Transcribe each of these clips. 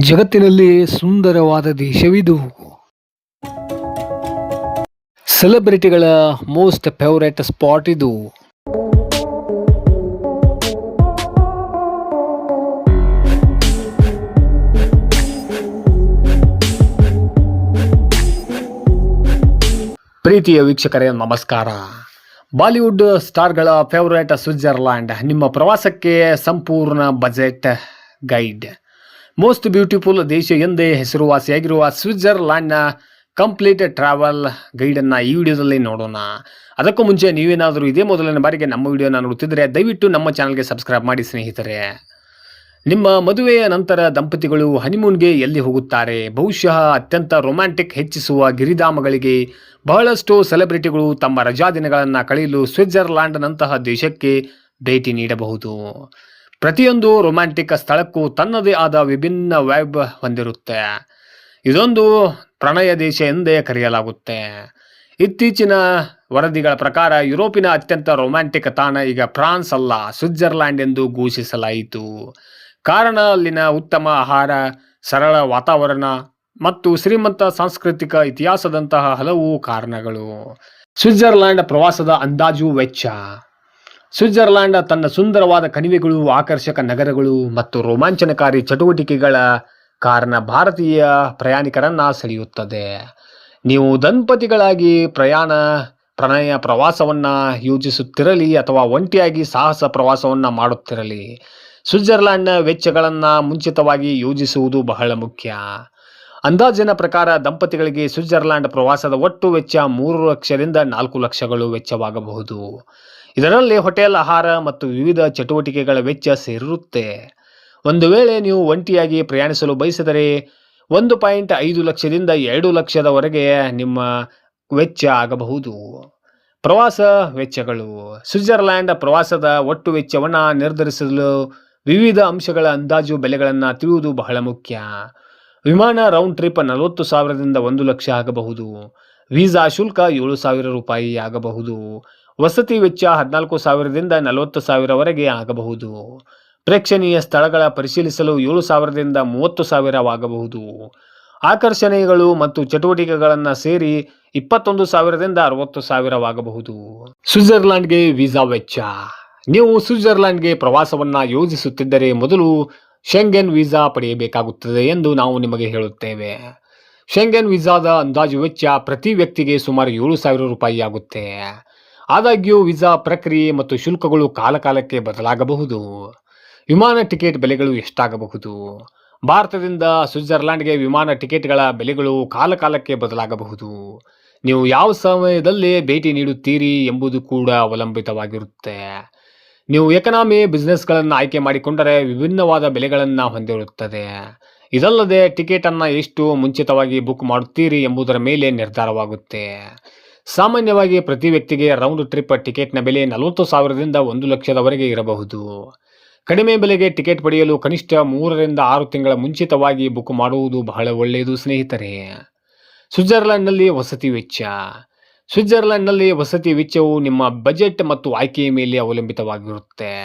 ಜಗತ್ತಿನಲ್ಲಿ ಸುಂದರವಾದ ದೇಶವಿದು. ಸೆಲೆಬ್ರಿಟಿಗಳ most favourite spot ಇದು. ಪ್ರೀತಿಯ ವೀಕ್ಷಕರೇ ನಮಸ್ಕಾರ. ಬಾಲಿವುಡ್ ಸ್ಟಾರ್ಗಳ ಫೇವರೇಟ್ ಸ್ವಿಟ್ಜರ್ಲ್ಯಾಂಡ್ ನಿಮ್ಮ ಪ್ರವಾಸಕ್ಕೆ ಸಂಪೂರ್ಣ ಬಜೆಟ್ ಗೈಡ್. ಮೋಸ್ಟ್ ಬ್ಯೂಟಿಫುಲ್ ದೇಶ ಎಂದೇ ಹೆಸರುವಾಸಿಯಾಗಿರುವ ಸ್ವಿಟ್ಜರ್ಲ್ಯಾಂಡ್ನ ಕಂಪ್ಲೀಟ್ ಟ್ರಾವೆಲ್ ಗೈಡನ್ನು ಈ ವಿಡಿಯೋದಲ್ಲಿ ನೋಡೋಣ. ಅದಕ್ಕೂ ಮುಂಚೆ ನೀವೇನಾದರೂ ಇದೇ ಮೊದಲನೇ ಬಾರಿಗೆ ನಮ್ಮ ವಿಡಿಯೋನ ನೋಡುತ್ತಿದ್ದರೆ ದಯವಿಟ್ಟು ನಮ್ಮ ಚಾನಲ್ಗೆ ಸಬ್ಸ್ಕ್ರೈಬ್ ಮಾಡಿ ಸ್ನೇಹಿತರೆ. ನಿಮ್ಮ ಮದುವೆಯ ನಂತರ ದಂಪತಿಗಳು ಹನಿಮೂನ್ಗೆ ಎಲ್ಲಿ ಹೋಗುತ್ತಾರೆ? ಬಹುಶಃ ಅತ್ಯಂತ ರೊಮ್ಯಾಂಟಿಕ್ ಹೆಚ್ಚಿಸುವ ಗಿರಿಧಾಮಗಳಿಗೆ ಬಹಳಷ್ಟು ಸೆಲೆಬ್ರಿಟಿಗಳು ತಮ್ಮ ರಜಾ ದಿನಗಳನ್ನು ಕಳೆಯಲು ಸ್ವಿಟ್ಜರ್ಲ್ಯಾಂಡ್ನಂತಹ ದೇಶಕ್ಕೆ ಭೇಟಿ ನೀಡಬಹುದು. ಪ್ರತಿಯೊಂದು ರೊಮ್ಯಾಂಟಿಕ್ ಸ್ಥಳಕ್ಕೂ ತನ್ನದೇ ಆದ ವಿಭಿನ್ನ ವೈಬ್ ಹೊಂದಿರುತ್ತೆ. ಇದೊಂದು ಪ್ರಣಯ ದೇಶ ಎಂದೇ ಕರೆಯಲಾಗುತ್ತೆ. ಇತ್ತೀಚಿನ ವರದಿಗಳ ಪ್ರಕಾರ ಯುರೋಪಿನ ಅತ್ಯಂತ ರೊಮ್ಯಾಂಟಿಕ್ ತಾಣ ಈಗ ಫ್ರಾನ್ಸ್ ಅಲ್ಲ, ಸ್ವಿಟ್ಜರ್ಲ್ಯಾಂಡ್ ಎಂದು ಘೋಷಿಸಲಾಯಿತು. ಕಾರಣ ಅಲ್ಲಿನ ಉತ್ತಮ ಆಹಾರ, ಸರಳ ವಾತಾವರಣ ಮತ್ತು ಶ್ರೀಮಂತ ಸಾಂಸ್ಕೃತಿಕ ಇತಿಹಾಸದಂತಹ ಹಲವು ಕಾರಣಗಳು. ಸ್ವಿಟ್ಜರ್ಲ್ಯಾಂಡ್ ಪ್ರವಾಸದ ಅಂದಾಜು ವೆಚ್ಚ. ಸ್ವಿಟ್ಜರ್ಲ್ಯಾಂಡ್ ತನ್ನ ಸುಂದರವಾದ ಕಣಿವೆಗಳು, ಆಕರ್ಷಕ ನಗರಗಳು ಮತ್ತು ರೋಮಾಂಚನಕಾರಿ ಚಟುವಟಿಕೆಗಳ ಕಾರಣ ಭಾರತೀಯ ಪ್ರಯಾಣಿಕರನ್ನ ಸೆಳೆಯುತ್ತದೆ. ನೀವು ದಂಪತಿಗಳಾಗಿ ಪ್ರಣಯ ಪ್ರವಾಸವನ್ನ ಯೋಜಿಸುತ್ತಿರಲಿ ಅಥವಾ ಒಂಟಿಯಾಗಿ ಸಾಹಸ ಪ್ರವಾಸವನ್ನ ಮಾಡುತ್ತಿರಲಿ, ಸ್ವಿಟ್ಜರ್ಲ್ಯಾಂಡ್ನ ವೆಚ್ಚಗಳನ್ನು ಮುಂಚಿತವಾಗಿ ಯೋಜಿಸುವುದು ಬಹಳ ಮುಖ್ಯ. ಅಂದಾಜಿನ ಪ್ರಕಾರ ದಂಪತಿಗಳಿಗೆ ಸ್ವಿಟ್ಜರ್ಲ್ಯಾಂಡ್ ಪ್ರವಾಸದ ಒಟ್ಟು ವೆಚ್ಚ 3 ಲಕ್ಷದಿಂದ 4 ಲಕ್ಷಗಳು ವೆಚ್ಚವಾಗಬಹುದು. ಇದರಲ್ಲಿ ಹೋಟೆಲ್, ಆಹಾರ ಮತ್ತು ವಿವಿಧ ಚಟುವಟಿಕೆಗಳ ವೆಚ್ಚ ಸೇರಿರುತ್ತೆ. ಒಂದು ವೇಳೆ ನೀವು ಒಂಟಿಯಾಗಿ ಪ್ರಯಾಣಿಸಲು ಬಯಸಿದರೆ 1.5 ಲಕ್ಷದಿಂದ 2 ಲಕ್ಷದವರೆಗೆ ನಿಮ್ಮ ವೆಚ್ಚ ಆಗಬಹುದು. ಪ್ರವಾಸ ವೆಚ್ಚಗಳು. ಸ್ವಿಟ್ಜರ್ಲ್ಯಾಂಡ್ ಪ್ರವಾಸದ ಒಟ್ಟು ವೆಚ್ಚವನ್ನು ನಿರ್ಧರಿಸಲು ವಿವಿಧ ಅಂಶಗಳ ಅಂದಾಜು ಬೆಲೆಗಳನ್ನು ತಿಳಿಯುವುದು ಬಹಳ ಮುಖ್ಯ. ವಿಮಾನ ರೌಂಡ್ ಟ್ರಿಪ್ 40,000ದಿಂದ 1 ಲಕ್ಷ ಆಗಬಹುದು. ವೀಸಾ ಶುಲ್ಕ 7,000 ರೂಪಾಯಿ ಆಗಬಹುದು. ವಸತಿ ವೆಚ್ಚ 14,000ದಿಂದ 40,000ವರೆಗೆ ಆಗಬಹುದು. ಪ್ರೇಕ್ಷಣೀಯ ಸ್ಥಳಗಳ ಪರಿಶೀಲಿಸಲು 7,000ದಿಂದ 30,000 ಆಗಬಹುದು. ಆಕರ್ಷಣೆಗಳು ಮತ್ತು ಚಟುವಟಿಕೆಗಳನ್ನು ಸೇರಿ 21,000ದಿಂದ 60,000 ಆಗಬಹುದು. ಸ್ವಿಟ್ಜರ್ಲ್ಯಾಂಡ್ಗೆ ವೀಸಾ ವೆಚ್ಚ. ನೀವು ಸ್ವಿಟ್ಜರ್ಲ್ಯಾಂಡ್ಗೆ ಪ್ರವಾಸವನ್ನು ಯೋಜಿಸುತ್ತಿದ್ದರೆ ಮೊದಲು ಶೆಂಗೆನ್ ವೀಸಾ ಪಡೆಯಬೇಕಾಗುತ್ತದೆ ಎಂದು ನಾವು ನಿಮಗೆ ಹೇಳುತ್ತೇವೆ. ಶೆಂಗೆನ್ ವೀಸಾದ ಅಂದಾಜು ವೆಚ್ಚ ಪ್ರತಿ ವ್ಯಕ್ತಿಗೆ ಸುಮಾರು 7,000 ರೂಪಾಯಿ ಆಗುತ್ತೆ. ಆದಾಗ್ಯೂ ವೀಸಾ ಪ್ರಕ್ರಿಯೆ ಮತ್ತು ಶುಲ್ಕಗಳು ಕಾಲಕಾಲಕ್ಕೆ ಬದಲಾಗಬಹುದು. ವಿಮಾನ ಟಿಕೆಟ್ ಬೆಲೆಗಳು ಎಷ್ಟಾಗಬಹುದು? ಭಾರತದಿಂದ ಸ್ವಿಟ್ಜರ್ಲ್ಯಾಂಡ್ಗೆ ವಿಮಾನ ಟಿಕೆಟ್ಗಳ ಬೆಲೆಗಳು ಕಾಲಕಾಲಕ್ಕೆ ಬದಲಾಗಬಹುದು. ನೀವು ಯಾವ ಸಮಯದಲ್ಲಿ ಭೇಟಿ ನೀಡುತ್ತೀರಿ ಎಂಬುದು ಕೂಡ ಅವಲಂಬಿತವಾಗಿರುತ್ತೆ. ನೀವು ಎಕನಾಮಿ ಬಿಸ್ನೆಸ್ಗಳನ್ನು ಆಯ್ಕೆ ಮಾಡಿಕೊಂಡರೆ ವಿಭಿನ್ನವಾದ ಬೆಲೆಗಳನ್ನು ಹೊಂದಿರುತ್ತದೆ. ಇದಲ್ಲದೆ ಟಿಕೆಟನ್ನು ಎಷ್ಟು ಮುಂಚಿತವಾಗಿ ಬುಕ್ ಮಾಡುತ್ತೀರಿ ಎಂಬುದರ ಮೇಲೆ ನಿರ್ಧಾರವಾಗುತ್ತೆ. ಸಾಮಾನ್ಯವಾಗಿ ಪ್ರತಿ ವ್ಯಕ್ತಿಗೆ ರೌಂಡ್ ಟ್ರಿಪ್ ಟಿಕೆಟ್ನ ಬೆಲೆ 40,000ದಿಂದ 1 ಲಕ್ಷದವರೆಗೆ ಇರಬಹುದು. ಕಡಿಮೆ ಬೆಲೆಗೆ ಟಿಕೆಟ್ ಪಡೆಯಲು ಕನಿಷ್ಠ 3 ರಿಂದ 6 ತಿಂಗಳ ಮುಂಚಿತವಾಗಿ ಬುಕ್ ಮಾಡುವುದು ಬಹಳ ಒಳ್ಳೆಯದು ಸ್ನೇಹಿತರೆ. ಸ್ವಿಟ್ಜರ್ಲ್ಯಾಂಡ್ನಲ್ಲಿ ವಸತಿ ವೆಚ್ಚ. ಸ್ವಿಟ್ಜರ್ಲ್ಯಾಂಡ್ನಲ್ಲಿ ವಸತಿ ವೆಚ್ಚವು ನಿಮ್ಮ ಬಜೆಟ್ ಮತ್ತು ಆಯ್ಕೆಯ ಮೇಲೆ ಅವಲಂಬಿತವಾಗಿರುತ್ತೆ.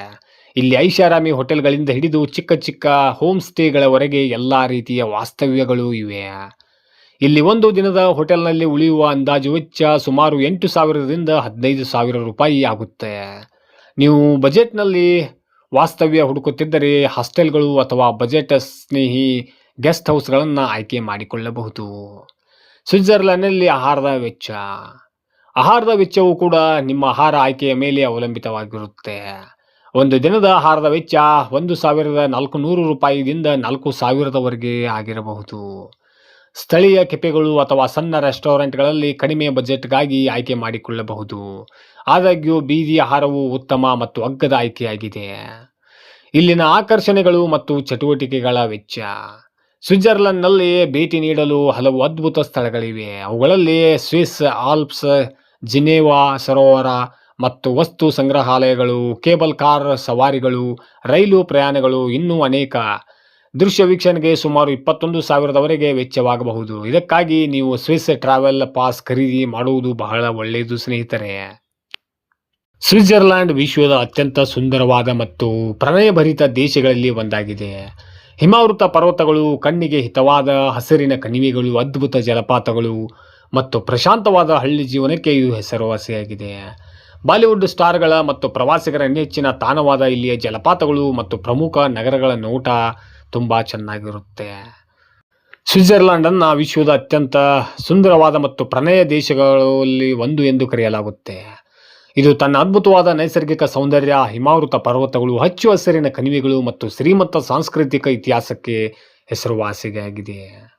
ಇಲ್ಲಿ ಐಷಾರಾಮಿ ಹೋಟೆಲ್ಗಳಿಂದ ಹಿಡಿದು ಚಿಕ್ಕ ಚಿಕ್ಕ ಹೋಮ್ ಸ್ಟೇಗಳವರೆಗೆ ಎಲ್ಲ ರೀತಿಯ ವಾಸ್ತವ್ಯಗಳು ಇವೆ. ಇಲ್ಲಿ ಒಂದು ದಿನದ ಹೋಟೆಲ್ನಲ್ಲಿ ಉಳಿಯುವ ಅಂದಾಜು ವೆಚ್ಚ ಸುಮಾರು 8,000ರಿಂದ 15,000 ರೂಪಾಯಿ ಆಗುತ್ತೆ. ನೀವು ಬಜೆಟ್ನಲ್ಲಿ ವಾಸ್ತವ್ಯ ಹುಡುಕುತ್ತಿದ್ದರೆ ಹಾಸ್ಟೆಲ್ಗಳು ಅಥವಾ ಬಜೆಟ್ ಸ್ನೇಹಿ ಗೆಸ್ಟ್ ಹೌಸ್ಗಳನ್ನು ಆಯ್ಕೆ ಮಾಡಿಕೊಳ್ಳಬಹುದು. ಸ್ವಿಟ್ಜರ್ಲ್ಯಾಂಡ್ನಲ್ಲಿ ಆಹಾರದ ವೆಚ್ಚ. ಆಹಾರದ ವೆಚ್ಚವು ಕೂಡ ನಿಮ್ಮ ಆಹಾರ ಆಯ್ಕೆಯ ಮೇಲೆ ಅವಲಂಬಿತವಾಗಿರುತ್ತೆ. ಒಂದು ದಿನದ ಆಹಾರದ ವೆಚ್ಚ 1,400 ರೂಪಾಯಿದಿಂದ 4,000ವರೆಗೆ ಆಗಿರಬಹುದು. ಸ್ಥಳೀಯ ಕೆಫೆಗಳು ಅಥವಾ ಸಣ್ಣ ರೆಸ್ಟೋರೆಂಟ್ಗಳಲ್ಲಿ ಕಡಿಮೆ ಬಜೆಟ್ಗಾಗಿ ಆಯ್ಕೆ ಮಾಡಿಕೊಳ್ಳಬಹುದು. ಆದಾಗ್ಯೂ ಬೀದಿ ಆಹಾರವು ಉತ್ತಮ ಮತ್ತು ಅಗ್ಗದ ಆಯ್ಕೆಯಾಗಿದೆ. ಇಲ್ಲಿನ ಆಕರ್ಷಣೆಗಳು ಮತ್ತು ಚಟುವಟಿಕೆಗಳ ವೆಚ್ಚ. ಸ್ವಿಟ್ಜರ್ಲ್ಯಾಂಡ್ನಲ್ಲಿ ಭೇಟಿ ನೀಡಲು ಹಲವು ಅದ್ಭುತ ಸ್ಥಳಗಳಿವೆ. ಅವುಗಳಲ್ಲಿ ಸ್ವಿಸ್ ಆಲ್ಪ್ಸ್, ಜಿನೇವಾ ಸರೋವರ ಮತ್ತು ವಸ್ತು ಸಂಗ್ರಹಾಲಯಗಳು, ಕೇಬಲ್ ಕಾರ್ ಸವಾರಿಗಳು, ರೈಲು ಪ್ರಯಾಣಗಳು ಇನ್ನೂ ಅನೇಕ. ದೃಶ್ಯ ವೀಕ್ಷಣೆಗೆ ಸುಮಾರು 21,000ವರೆಗೆ ವೆಚ್ಚವಾಗಬಹುದು. ಇದಕ್ಕಾಗಿ ನೀವು ಸ್ವಿಸ್ ಟ್ರಾವೆಲ್ ಪಾಸ್ ಖರೀದಿ ಮಾಡುವುದು ಬಹಳ ಒಳ್ಳೆಯದು ಸ್ನೇಹಿತರೆ. ಸ್ವಿಟ್ಜರ್ಲ್ಯಾಂಡ್ ವಿಶ್ವದ ಅತ್ಯಂತ ಸುಂದರವಾದ ಮತ್ತು ಪ್ರಣಯಭರಿತ ದೇಶಗಳಲ್ಲಿ ಒಂದಾಗಿದೆ. ಹಿಮಾವೃತ ಪರ್ವತಗಳು, ಕಣ್ಣಿಗೆ ಹಿತವಾದ ಹಸಿರಿನ ಕಣಿವೆಗಳು, ಅದ್ಭುತ ಜಲಪಾತಗಳು ಮತ್ತು ಪ್ರಶಾಂತವಾದ ಹಳ್ಳಿ ಜೀವನಕ್ಕೆ ಇವು ಹೆಸರುವಾಸಿಯಾಗಿದೆ. ಬಾಲಿವುಡ್ ಸ್ಟಾರ್ಗಳ ಮತ್ತು ಪ್ರವಾಸಿಗರ ನೆಚ್ಚಿನ ತಾಣವಾದ ಇಲ್ಲಿಯ ಜಲಪಾತಗಳು ಮತ್ತು ಪ್ರಮುಖ ನಗರಗಳ ನೋಟ ತುಂಬ ಚೆನ್ನಾಗಿರುತ್ತೆ. ಸ್ವಿಟ್ಜರ್ಲೆಂಡನ್ನು ವಿಶ್ವದ ಅತ್ಯಂತ ಸುಂದರವಾದ ಮತ್ತು ಪ್ರಣಯ ದೇಶಗಳಲ್ಲಿ ಒಂದು ಎಂದು ಕರೆಯಲಾಗುತ್ತೆ. ಇದು ತನ್ನ ಅದ್ಭುತವಾದ ನೈಸರ್ಗಿಕ ಸೌಂದರ್ಯ, ಹಿಮಾವೃತ ಪರ್ವತಗಳು, ಹಚ್ಚು ಹಸಿರಿನ ಕಣಿವೆಗಳು ಮತ್ತು ಶ್ರೀಮಂತ ಸಾಂಸ್ಕೃತಿಕ ಇತಿಹಾಸಕ್ಕೆ ಹೆಸರುವಾಸಿಯಾಗಿದೆ.